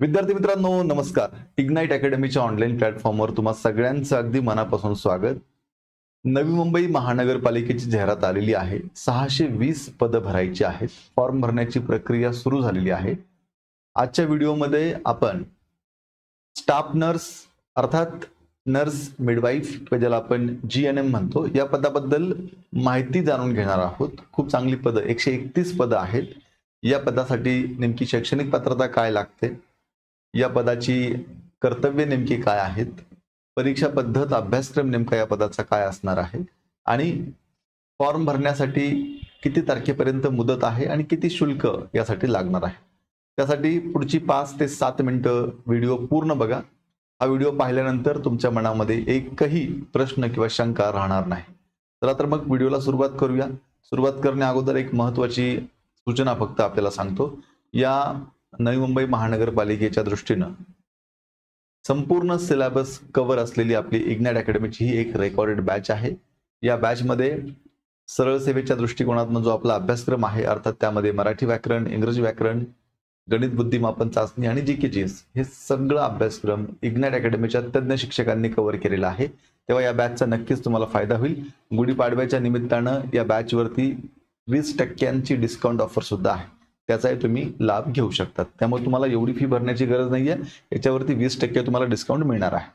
विद्यार्थी मित्रांनो नमस्कार. इग्नाइट अकॅडमीच्या ऑनलाईन प्लॅटफॉर्मवर तुम्हा सगळ्यांचं अगदी मनापासून स्वागत. नवी मुंबई महानगरपालिकेची जाहिरात आलेली आहे. 620 पदं भरायची आहेत. फॉर्म भरण्याची प्रक्रिया सुरू झालेली आहे. आजच्या व्हिडिओमध्ये आपण स्टाफ नर्स अर्थात नर्स मिडवाईफ ज्याला आपण GNM म्हणतो या पदाबद्दल माहिती जाणून घेणार आहोत. खूप चांगली पदं 131 पदं आहेत. या पदासाठी नेमकी शैक्षणिक पात्रता काय लागते, या पदाची कर्तव्य नेमकी काय आहेत, परीक्षा पद्धत अभ्यासक्रम नेमका या पदाचा काय असणार आहे आणि फॉर्म भरण्यासाठी किती तारखेपर्यंत मुदत आहे आणि किती शुल्क यासाठी लागणार आहे. त्यासाठी पुढची 5 ते 7 मिनिटं व्हिडिओ पूर्ण बघा. हा व्हिडिओ पाहिल्यानंतर तुमच्या मनामध्ये एकही प्रश्न किंवा शंका राहणार नाही. चला तर मग व्हिडिओला सुरुवात करूया. सुरुवात करण्या अगोदर एक महत्त्वाची सूचना फक्त आपल्याला सांगतो. या नवी मुंबई महानगरपालिकेच्या दृष्टीनं संपूर्ण सिलेबस कव्हर असलेली आपली इग्नाइट अकॅडमीची ही एक रेकॉर्डेड बॅच आहे. या बॅचमध्ये सरळ सेवेच्या दृष्टिकोनातून जो आपला अभ्यासक्रम आहे अर्थात त्यामध्ये मराठी व्याकरण, इंग्रजी व्याकरण, गणित बुद्धिमापन चाचणी आणि GK हे सगळं अभ्यासक्रम इग्नाइट अकॅडमीच्या तज्ज्ञ शिक्षकांनी कव्हर केलेला आहे. तेव्हा या बॅचचा नक्कीच तुम्हाला फायदा होईल. गुढीपाडव्याच्या निमित्तानं या बॅचवरती 20% डिस्काउंट ऑफर सुद्धा आहे. त्याचाही तुम्ही लाभ घेऊ शकतात. त्यामुळे तुम्हाला एवढी फी भरण्याची गरज नाहीये. याच्यावरती 20% तुम्हाला डिस्काउंट मिळणार आहे.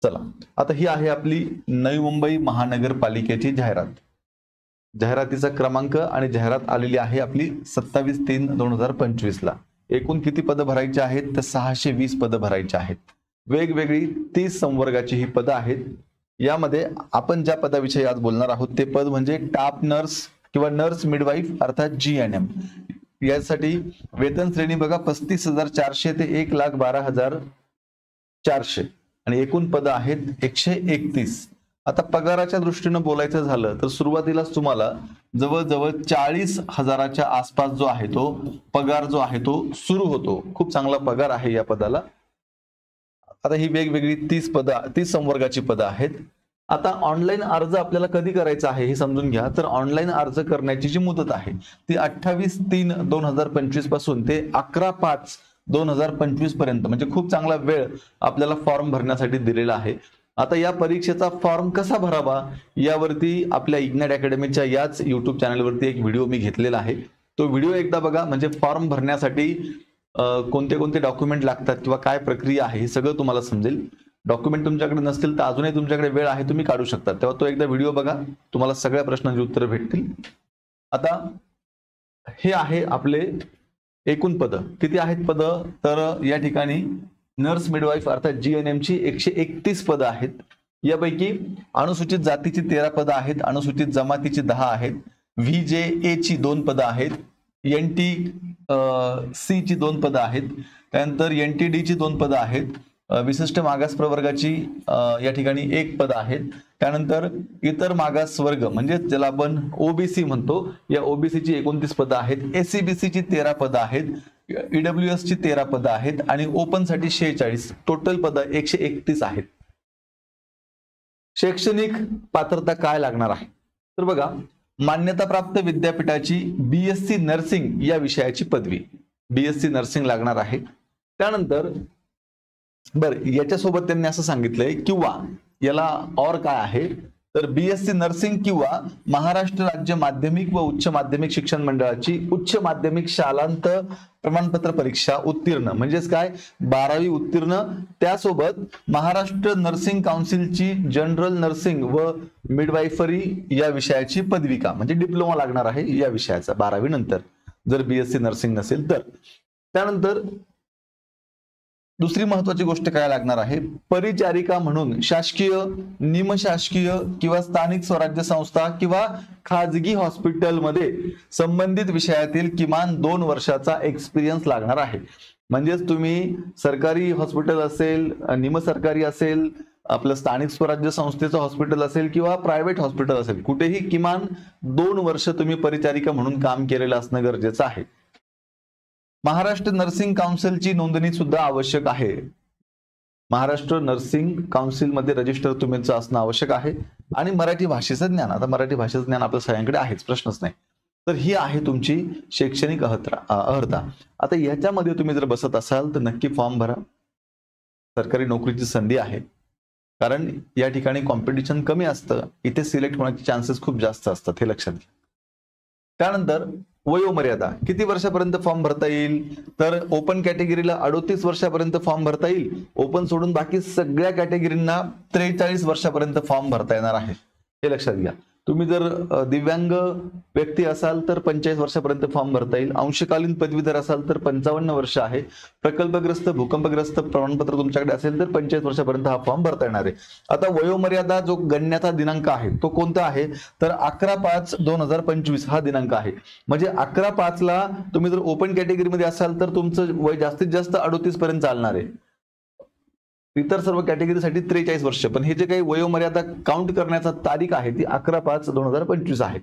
चला आता ही आहे आपली नवी मुंबई महानगरपालिकेची जाहिरात. जाहिरातीचा क्रमांक आणि जाहिरात आलेली आहे आपली 27/3/2025 ला. एकूण किती पदं भरायची आहेत तर 620 पदं भरायची आहेत. वेगवेगळी 30 संवर्गाची ही पदं आहेत. यामध्ये आपण ज्या पदाविषयी आज बोलणार आहोत ते पद म्हणजे स्टाफ नर्स किंवा नर्स मिडवाईफ अर्थात GNM. यासाठी वेतन श्रेणी बघा 35,400 ते 1,12,400 आणि एकूण पदं आहेत 131. आता पगाराच्या दृष्टीनं बोलायचं झालं तर सुरुवातीलाच तुम्हाला जवळजवळ 40,000च्या आसपास जो आहे तो पगार जो आहे तो सुरू होतो. खूप चांगला पगार आहे या पदाला. आता ही वेगवेगळी 30 संवर्गाची पदं आहेत. आता ऑनलाईन अर्ज आपल्याला कधी करायचा आहे हे समजून घ्या. तर ऑनलाईन अर्ज करण्याची जी मुदत आहे ती 28/3/2025 पासून ते 11/5/2025 पर्यंत म्हणजे खूप चांगला वेळ आपल्याला फॉर्म भरण्यासाठी दिलेला आहे. आता या परीक्षेचा फॉर्म कसा भरावा यावरती आपल्या इग्नाइट अकॅडमीच्या याच YouTube चॅनलवरती एक व्हिडिओ मी घेतलेला आहे. तो व्हिडिओ एकदा बघा. म्हणजे फॉर्म भरण्यासाठी कोणते कोणते डॉक्युमेंट लागतात किंवा काय प्रक्रिया आहे हे सगळं तुम्हाला समजेल. डॉक्युमेंट तुमच्याकडे नसतील तर अजूनही तुमच्याकडे वेळ आहे, तुम्ही काढू शकता. तेव्हा तो एकदा व्हिडिओ बघा, तुम्हाला सगळ्या प्रश्नांची उत्तरं भेटतील. आता हे आहे आपले एकूण पदं. किती आहेत पदं तर या ठिकाणी नर्स मिडवाईफ अर्थात GNM ची 131 पदं आहेत. यापैकी अनुसूचित जातीची 13 पदं आहेत, अनुसूचित जमातीची 10 आहेत, VJA ची 2 पदं आहेत, NTC ची 2 पदं आहेत, त्यानंतर NTD ची 2 पदं आहेत, विशिष्ट मागास प्रवर्गाची या ठिकाणी 1 पद आहेत. त्यानंतर इतर मागास वर्ग म्हणजे ज्याला आपण OBC म्हणतो या OBC ची 29 पदं आहेत, SCBC ची 13 पदं आहेत, EWS ची 13 पदं आहेत आणि ओपन साठी 46. टोटल पदं 131 आहेत. शैक्षणिक पात्रता काय लागणार आहे तर बघा, मान्यताप्राप्त विद्यापीठाची BSc नर्सिंग या विषयाची पदवी BSc नर्सिंग लागणार आहे. त्यानंतर याच्यासोबत त्यांनी असं सांगितलंय किंवा याला और काय आहे तर BSc नर्सिंग किंवा महाराष्ट्र राज्य माध्यमिक व उच्च माध्यमिक शिक्षण मंडळाची उच्च माध्यमिक शालांत प्रमाणपत्र परीक्षा उत्तीर्ण म्हणजेच काय 12वी उत्तीर्ण, त्यासोबत महाराष्ट्र नर्सिंग काउन्सिलची जनरल नर्सिंग व मिडवाईफरी या विषयाची पदविका म्हणजे डिप्लोमा लागणार आहे या विषयाचा 12वी नंतर जर BSc नर्सिंग नसेल तर. त्यानंतर दुसरी महत्वाची गोष्ट काय लागणार आहे, परिचारिका म्हणून शासकीय, निमशासकीय किंवा स्थानिक स्वराज्य संस्था किंवा खाजगी हॉस्पिटलमध्ये संबंधित विषयातील किमान 2 वर्षाचा एक्सपिरियन्स लागणार आहे. म्हणजेच तुम्ही सरकारी हॉस्पिटल असेल, निमसरकारी असेल, आपलं स्थानिक स्वराज्य संस्थेचं हॉस्पिटल असेल किंवा प्रायव्हेट हॉस्पिटल असेल, कुठेही किमान 2 वर्ष तुम्ही परिचारिका म्हणून काम केलेलं असणं गरजेचं आहे. महाराष्ट्र नर्सिंग काउन्सिलची नोंदणी सुद्धा आवश्यक आहे. महाराष्ट्र नर्सिंग काउन्सिल मध्ये रजिस्टर तुमचं असणं आवश्यक आहे आणि मराठी भाषेचं ज्ञान. आता मराठी भाषेचं ज्ञान आपल्या सगळ्यांकडे आहेच, प्रश्नच नाही. तर ही आहे तुमची शैक्षणिक अर्हता. आता याच्यामध्ये तुम्ही जर बसत असाल तर नक्की फॉर्म भरा. सरकारी नोकरीची संधी आहे, कारण या ठिकाणी कॉम्पिटिशन कमी असतं, इथे सिलेक्ट होण्याचे चान्सेस खूप जास्त असतात, हे लक्षात घ्या. त्यानंतर वयोमर्यादा किती वर्षापर्यंत फॉर्म भरता येईल, तर ओपन कॅटेगरीला 38 वर्षापर्यंत फॉर्म भरता येईल. ओपन सोडून बाकी सगळ्या कॅटेगरींना 43 वर्षापर्यंत फॉर्म भरता येणार आहे, हे लक्षात घ्या. तुम्ही जर दिव्यांग व्यक्ती असाल तर 45 वर्षापर्यंत फॉर्म भरता येईल. अंशकालीन पदवीधर असाल तर 55 वर्ष आहे. प्रकल्पग्रस्त भूकंपग्रस्त प्रमाणपत्र तुमच्याकडे असेल तर 45 वर्षापर्यंत हा फॉर्म भरता येणार आहे. आता वयोमर्यादा जो गणण्याचा दिनांक आहे तो कोणता आहे, तर 11/5/2025 हा दिनांक आहे. म्हणजे 11/5ला तुम्ही जर ओपन कॅटेगरीमध्ये असाल तर तुमचं वय जास्तीत जास्त 38 पर्यंत चालणार आहे. इतर सर्व कॅटेगरीसाठी 43 वर्ष. पण हे जे काही वयोमर्यादा काउंट करण्याचा तारीख आहे ती 11/5/2025 आहे.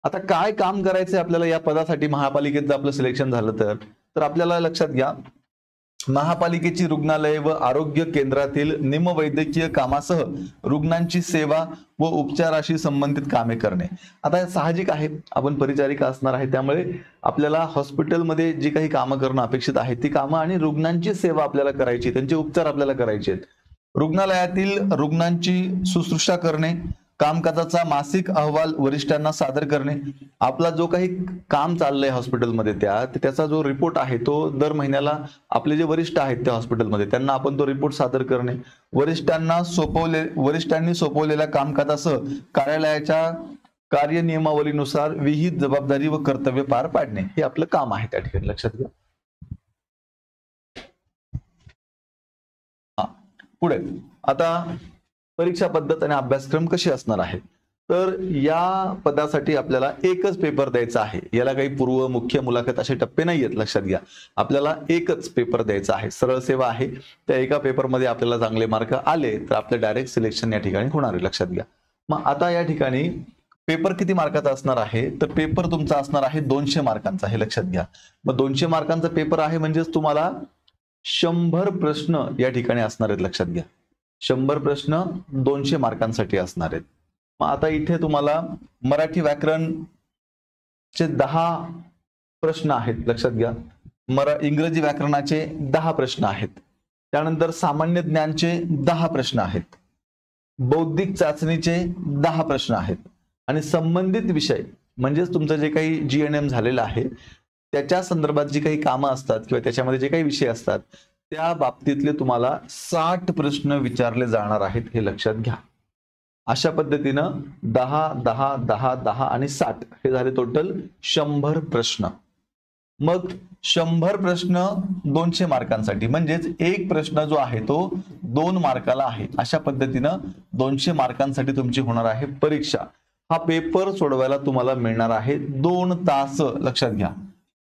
आता काय काम करायचंय आपल्याला या पदासाठी महापालिकेत जर आपलं सिलेक्शन झालं तर आपल्याला लक्षात घ्या, महापालिकेची रुग्णालय व आरोग्य केंद्रातील निमवैद्यकीय कामासह रुग्णांची सेवा व उपचाराशी संबंधित कामे करणे. आता साहजिक आहे, आपण परिचारिका असणार आहे, त्यामुळे आपल्याला हॉस्पिटलमध्ये जी काही कामं करणं अपेक्षित आहे ती कामं आणि रुग्णांची सेवा आपल्याला करायची, त्यांचे उपचार आपल्याला करायचे आहेत. रुग्णालयातील रुग्णांची शुश्रूषा करणे, कामकाजाचा मासिक अहवाल वरिष्ठांना सादर करणे. आपला जो काही काम चाललंय हॉस्पिटलमध्ये त्याचा जो रिपोर्ट आहे तो दर महिन्याला आपले जे वरिष्ठ आहेत त्या हॉस्पिटलमध्ये त्यांना आपण तो रिपोर्ट सादर करणे. वरिष्ठांनी सोपवलेल्या कामकाजासह कार्यालयाच्या कार्यनियमावलीनुसार विहित जबाबदारी व कर्तव्य पार पाडणे हे आपलं काम आहे त्या ठिकाणी, लक्षात घ्या. पुढे आता परीक्षा पद्धत आणि अभ्यासक्रम कसे असणार आहे, तर या पदासाठी आपल्याला एकच पेपर द्यायचा आहे. याला काही पूर्व मुख्य मुलाखत असे टप्पे नाहीयेत, लक्षात घ्या. आपल्याला एकच पेपर द्यायचा आहे, सरळ सेवा आहे. त्या एका पेपरमध्ये आपल्याला चांगले मार्क आले तर आपलं डायरेक्ट सिलेक्शन या ठिकाणी होणार आहे, लक्षात घ्या. मग आता या ठिकाणी पेपर किती मार्काचा असणार आहे, तर पेपर तुमचा असणार आहे 200 मार्कांचा, हे लक्षात घ्या. मग 200 मार्कांचा पेपर आहे म्हणजेच तुम्हाला 100 प्रश्न या ठिकाणी असणार आहेत, लक्षात घ्या. 100 प्रश्न 200 मार्कांसाठी असणार आहेत. मग आता इथे तुम्हाला मराठी व्याकरणचे 10 प्रश्न आहेत, लक्षात घ्या. इंग्रजी व्याकरणाचे 10 प्रश्न आहेत. त्यानंतर सामान्य ज्ञानचे 10 प्रश्न आहेत. बौद्धिक चाचणीचे 10 प्रश्न आहेत. आणि संबंधित विषय म्हणजेच तुमचं जे काही GNM झालेलं आहे त्याच्या संदर्भात जी काही कामं असतात किंवा त्याच्यामध्ये जे काही विषय असतात त्या बाबतीतले तुम्हाला 60 प्रश्न विचारले जाणार आहेत, हे लक्षात घ्या. अशा पद्धतीनं 10, 10, 10, 10 आणि 60 हे झाले टोटल 100 प्रश्न. मग 100 प्रश्न 200 मार्कांसाठी म्हणजेच एक प्रश्न जो आहे तो 2 मार्काला आहे. अशा पद्धतीनं 200 मार्कांसाठी तुमची होणार आहे परीक्षा. हा पेपर सोडवायला तुम्हाला मिळणार आहे 2 तास, लक्षात घ्या.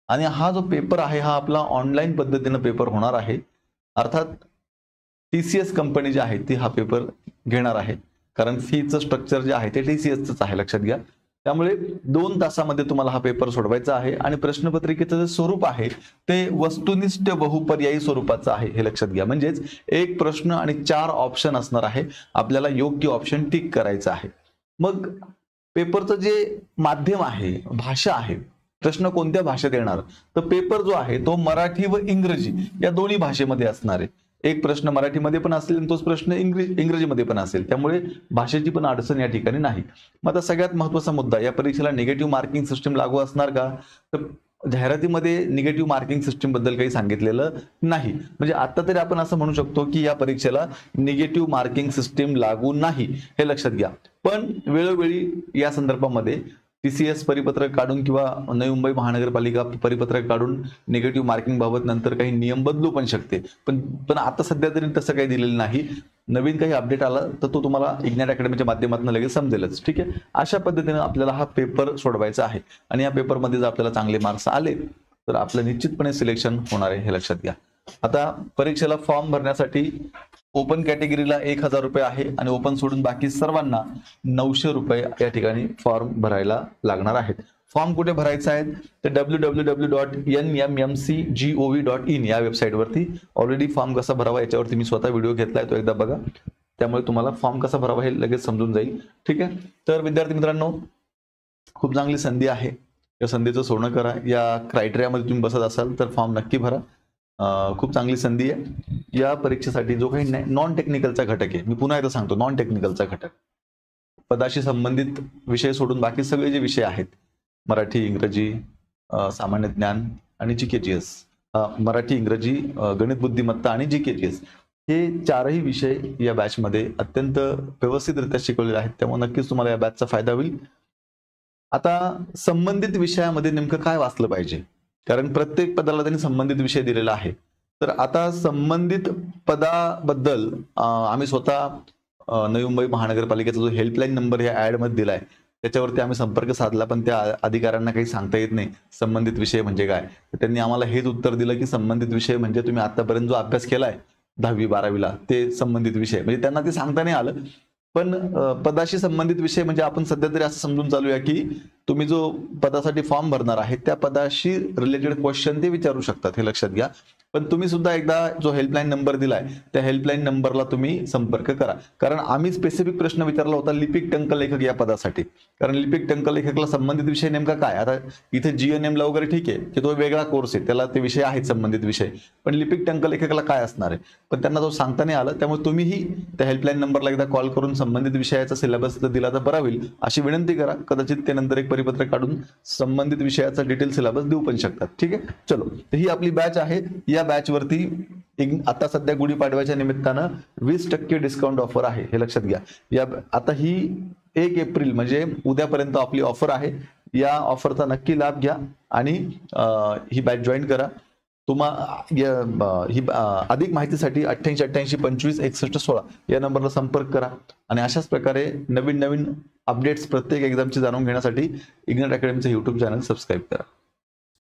आणि हा जो पेपर आहे हा आपला ऑनलाईन पद्धतीनं पेपर होणार आहे. अर्थात TCS कंपनी जी आहे ती हा पेपर घेणार आहे, कारण फीचं स्ट्रक्चर जे आहे ते TCSच आहे, लक्षात घ्या. त्यामुळे 2 तासामध्ये तुम्हाला हा पेपर सोडवायचा आहे. आणि प्रश्नपत्रिकेचं जे स्वरूप आहे ते वस्तुनिष्ठ बहुपर्यायी स्वरूपाचं आहे, हे लक्षात घ्या. म्हणजेच एक प्रश्न आणि 4 ऑप्शन असणार आहे, आपल्याला योग्य ऑप्शन टिक करायचं आहे. मग पेपरचं जे माध्यम आहे, भाषा आहे, प्रश्न कोणत्या भाषेत येणार, तर पेपर जो आहे तो मराठी व इंग्रजी या दोन्ही भाषेमध्ये असणार आहे. एक प्रश्न मराठीमध्ये पण असेल आणि तोच प्रश्न इंग्रजीमध्ये पण असेल, त्यामुळे भाषेची पण अडचण या ठिकाणी नाही. मग आता सगळ्यात महत्त्वाचा मुद्दा, या परीक्षेला निगेटिव्ह मार्किंग सिस्टीम लागू असणार का, तर जाहिरातीमध्ये निगेटिव्ह मार्किंग सिस्टीम बद्दल काही सांगितलेलं नाही. म्हणजे आता तरी आपण असं म्हणू शकतो की या परीक्षेला निगेटिव्ह मार्किंग सिस्टीम लागू नाही, हे लक्षात घ्या. पण वेळोवेळी या संदर्भामध्ये TCS परिपत्रक काढून किंवा नवी मुंबई महानगरपालिका परिपत्रक काढून निगेटिव्ह मार्किंग बाबत नंतर काही नियम बदलू पण शकते. पण आता सध्या तरी तसं काही दिलेलं नाही. नवीन काही अपडेट आला तर तो तुम्हाला इग्नाइट अकॅडमीच्या माध्यमातून लगेच समजेलच, ठीक आहे. अशा पद्धतीने आपल्याला हा पेपर सोडवायचा आहे. आणि या पेपरमध्ये जर आपल्याला चांगले मार्क्स आले तर आपलं निश्चितपणे सिलेक्शन होणार आहे, हे लक्षात घ्या. आता परीक्षेला फॉर्म भरण्यासाठी ओपन कॅटेगरीला 1000 रुपये आहे आणि ओपन सोडून बाकी सर्वांना 900 रुपये या ठिकाणी फॉर्म भरायला लागणार आहेत. फॉर्म कुठे भरायचा आहे तर www.nmmcgov.in या वेबसाईटवरती ऑलरेडी फॉर्म कसा भरावा याच्यावरती मी स्वतः व्हिडिओ घेतलाय, तो एकदा बघा. त्यामुळे तुम्हाला फॉर्म कसा भरावा हे लगेच समजून जाईल, ठीक आहे. तर विद्यार्थी मित्रांनो, खूप चांगली संधी आहे. या संधीचं सोनं करा. या क्रायटेरियामध्ये तुम्ही बसत असाल तर फॉर्म नक्की भरा. खूप चांगली संधी आहे. या परीक्षेसाठी जो काही नॉन टेक्निकलचा घटक आहे, मी पुन्हा एकदा सांगतो, नॉन टेक्निकलचा घटक, पदाशी संबंधित विषय सोडून बाकी सगळे जे विषय आहेत, मराठी, इंग्रजी, सामान्य ज्ञान आणि GK/GS, मराठी, इंग्रजी, गणित बुद्धिमत्ता आणि GK/GS, हे चारही विषय या बॅचमध्ये अत्यंत व्यवस्थितरित्या शिकवलेले आहेत. त्यामुळे नक्कीच तुम्हाला या बॅचचा फायदा होईल. आता संबंधित विषयामध्ये नेमकं काय वाचलं पाहिजे, कारण प्रत्येक पदाला त्यांनी संबंधित विषय दिलेला आहे. तर आता संबंधित पदाबद्दल आम्ही स्वतः नवी मुंबई महानगरपालिकेचा जो हेल्पलाईन नंबर या ऍड मध्ये दिलाय त्याच्यावरती आम्ही संपर्क साधला, पण त्या अधिकाऱ्यांना काही सांगता येत नाही संबंधित विषय म्हणजे काय. तर त्यांनी आम्हाला हेच उत्तर दिलं की संबंधित विषय म्हणजे तुम्ही आतापर्यंत जो अभ्यास केलाय 10वी 12वीला ते संबंधित विषय, म्हणजे त्यांना ते सांगता नाही आलं. पण पदाशी संबंधित विषय म्हणजे आपण सध्या तरी असं समजून चालूया की तुम्ही जो पदासाठी फॉर्म भरणार आहे त्या पदाशी रिलेटेड क्वेश्चन ते विचारू शकतात, हे लक्षात घ्या. पण तुम्ही सुद्धा एकदा जो हेल्पलाईन नंबर दिलाय त्या हेल्पलाईन नंबरला तुम्ही संपर्क करा, कारण आम्ही स्पेसिफिक प्रश्न विचारला होता लिपिक टंकलेखक या पदासाठी. कारण लिपिक टंकलेखकला संबंधित विषय नेमका काय, आता इथे GNM ला वगैरे ठीक आहे की तो वेगळा कोर्स आहे, त्याला ते विषय आहेत संबंधित विषय, पण लिपिक टंकलेखकला काय असणार आहे, पण त्यांना तो सांगता नाही आलं. त्यामुळे तुम्हीही त्या हेल्पलाईन नंबरला एकदा कॉल करून संबंधित विषयाचा सिलेबस दिला तर बरा होईल अशी विनंती करा. कदाचित ते नंतर एक परिपत्रक काढून संबंधित विषयाचा डिटेल सिलेबस देऊ पण शकतात. ठीक आहे, चलो, तर ही आपली बॅच आहे. या बॅच वरती आता सध्या गुढीपाडव्याच्या निमित्तानं 20% डिस्काउंट ऑफर आहे, हे लक्षात घ्या. या आता ही 1 एप्रिल म्हणजे उद्यापर्यंत आपली ऑफर आहे. या ऑफरचा नक्की लाभ घ्या आणि ही बॅच जॉईन करा. ही अधिक माहितीसाठी 8888 25 61 16 या नंबरला संपर्क करा आणि अशाच प्रकारे नवीन नवीन अपडेट्स प्रत्येक एक्झामची जाणून घेण्यासाठी इग्नाइट अकॅडमीचं YouTube चॅनल सबस्क्राईब करा.